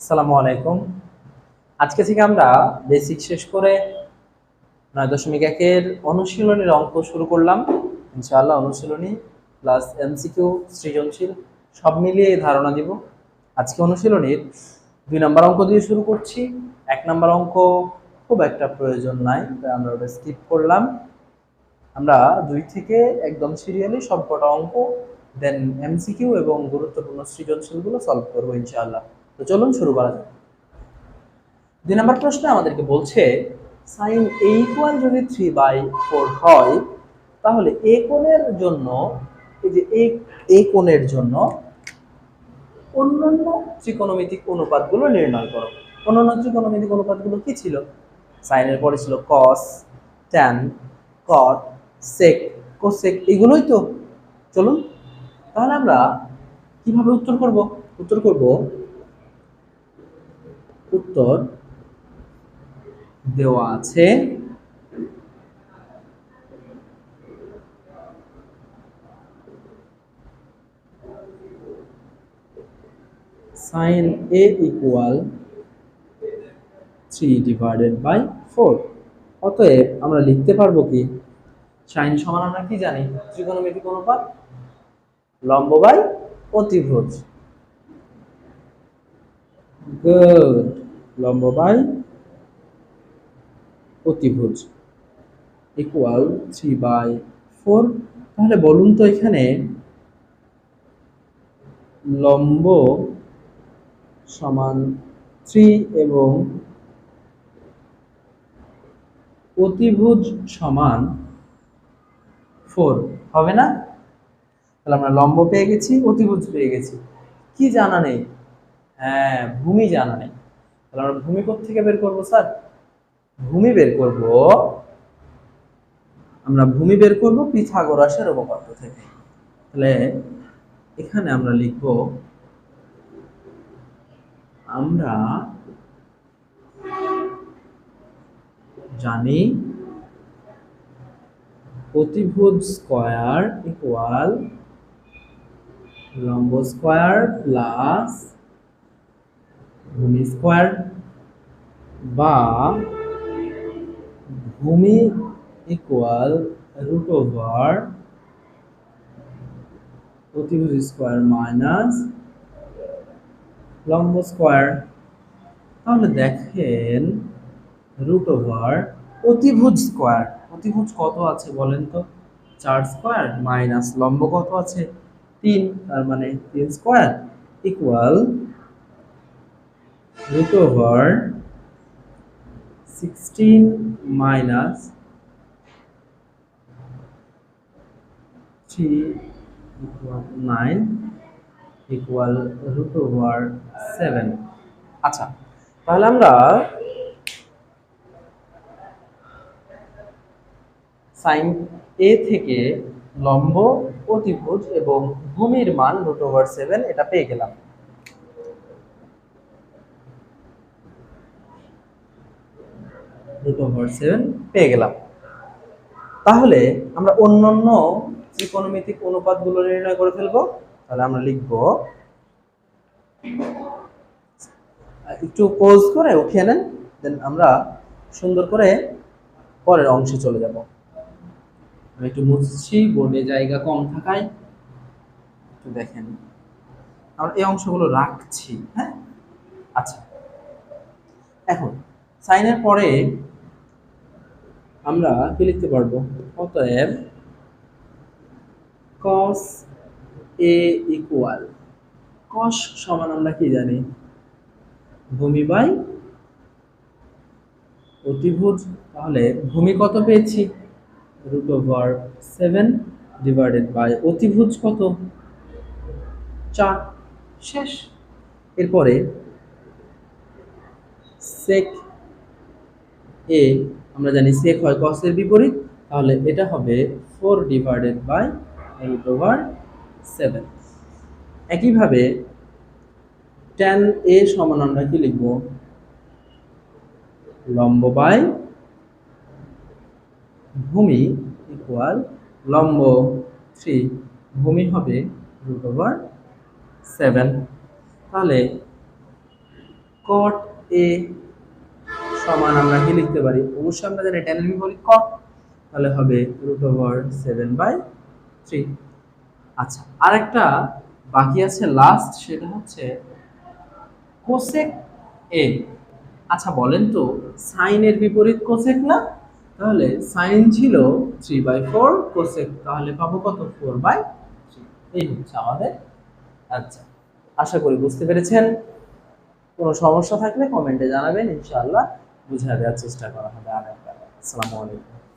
আসসালামু আলাইকুম। আজকে থেকে আমরা বেসিক শেষ করে 9.1 অনুশীলনীর অঙ্ক শুরু করলাম। ইনশাআল্লাহ অনুশীলনী প্লাস এমসিকিউ সৃজনশীল সব মিলিয়ে ধারণা দিব। আজকে অনুশীলনীর 2 নম্বর অঙ্ক দিয়ে শুরু করছি। 1 নম্বর অঙ্ক খুব একটা প্রয়োজন নাই, তাই আমরা ওটা স্কিপ করলাম। আমরা 2 থেকে একদম সিরিয়ালি সবকটা অঙ্ক দেন এমসিকিউ এবং গুরুত্বপূর্ণ সৃজনশীলগুলো সলভ করবো ইনশাআল্লাহ। তো চলুন শুরু করা যাক। 2 নম্বর প্রশ্নে আমাদেরকে বলছে sin a ইকুয়াল যদি 3/4 হয়, তাহলে a কোণের জন্য এই যে a কোণের জন্য অন্যান্য ত্রিকোণমিতিক অনুপাতগুলো নির্ণয় করো। অন্যান্য ত্রিকোণমিতিক অনুপাতগুলো কি ছিল? sin এর পরে ছিল cos, tan, cot, sec, cosec, এগুলোই তো। চলুন তাহলে আমরা কিভাবে উত্তর করব? উত্তর দেওয়া আছে sin a equal 3/4। অতএব আমরা লিখতে পারবো কি, sin সমান আমরা কি জানি? ত্রিকোণমিতিক অনুপাত লম্ব বাই অতিভুজ। গুড, লম্ব বাই অতিভুজ ইকুয়াল 3/4। তাহলে বলুন তো এখানে লম্ব সমান 3 এবং অতিভুজ সমান 4 হবে না? তাহলে আমরা লম্ব পেয়ে গেছি, অতিভুজ পেয়ে গেছি, কি জানা নেই? হ্যাঁ, ভূমি জানা নেই। তাহলে আমরা ভূমি থেকে বের করবো স্যার? ভূমি বের করব, আমরা ভূমি বের করব পিথাগোরাসের উপপাদ্য থেকে। তাহলে এখানে আমরা লিখব, আমরা জানি অতিভুজ স্কয়ার ইকুয়াল লম্ব স্কয়ার প্লাস ভূমি স্কয়ার, বা ভূমি ইকুয়াল √ওভার অতিভুজ স্কয়ার মাইনাস লম্ব স্কয়ার। তাহলে দেখেন √ওভার অতিভুজ স্কয়ার, অতিভুজ কত আছে বলেন তো? 4 স্কয়ার মাইনাস লম্ব কত আছে? 3, তার মানে 3 square equal √over 16 minus 3 equal 9 equal √over 7। আচ্ছা, তাহলে আমরা sin a থেকে লম্ব, অতিভুজ এবং ভূমির মান √7 এটা পেয়ে গেলাম। √7 পেয়ে গেলাম। তাহলে আমরা অন্যান্য ত্রিকোণমিতিক অনুপাতগুলো নির্ণয় করে ফেলবো। তাহলে আমরা লিখব, একটু পজ করে উঠিয়ে নেন, দেন আমরা সুন্দর করে পরের অংশে চলে যাব। আমি একটু মুছছি, বোর্ডে জায়গা কম থাকায়। একটু দেখেন, আমরা এই অংশগুলো রাখছি। হ্যাঁ, আচ্ছা, এখন সাইনের পরে আমরা কি লিখতে পারবো? অতএব cos a ইকুয়াল, cos সমান আমরা কি জানি? ভূমি বাই অতিভুজ। তাহলে ভূমি কত পেয়েছি? √7 ডিভাইডেড বাই অতিভুজ কত? 4। শেষ। এরপরে sec a, আমরা জানি sec হয় cos এর বিপরীত, তাহলে এটা হবে 4 ডিভাইডেড বাই √7। একইভাবে tan a সমান আমরা কি লিখব? লম্ব বাই ভূমি ইকুয়াল লম্ব 3, ভূমি হবে √7। তাহলে cot a সমান আমরা কি লিখতে পারি? অবশ্যই আমরা জানি tan এর বিপরীত cot, তাহলে হবে √7/3। আচ্ছা, আরেকটা বাকি আছে লাস্ট, সেটা হচ্ছে কোসেক এ। আচ্ছা বলেন তো, সাইনের বিপরীত কোসেক না? তাহলে সাইন ছিল 3/4, কোসেক তাহলে পাবো কত? 4/3। এই হচ্ছে আমাদের আচ্ছা, আশা করি বুঝতে পেরেছেন। কোনো সমস্যা থাকলে কমেন্টে জানাবেন, ইনশাআল্লাহ বুঝিয়ে দেওয়ার চেষ্টা করা হবে আগামীকাল। আসসালামু আলাইকুম।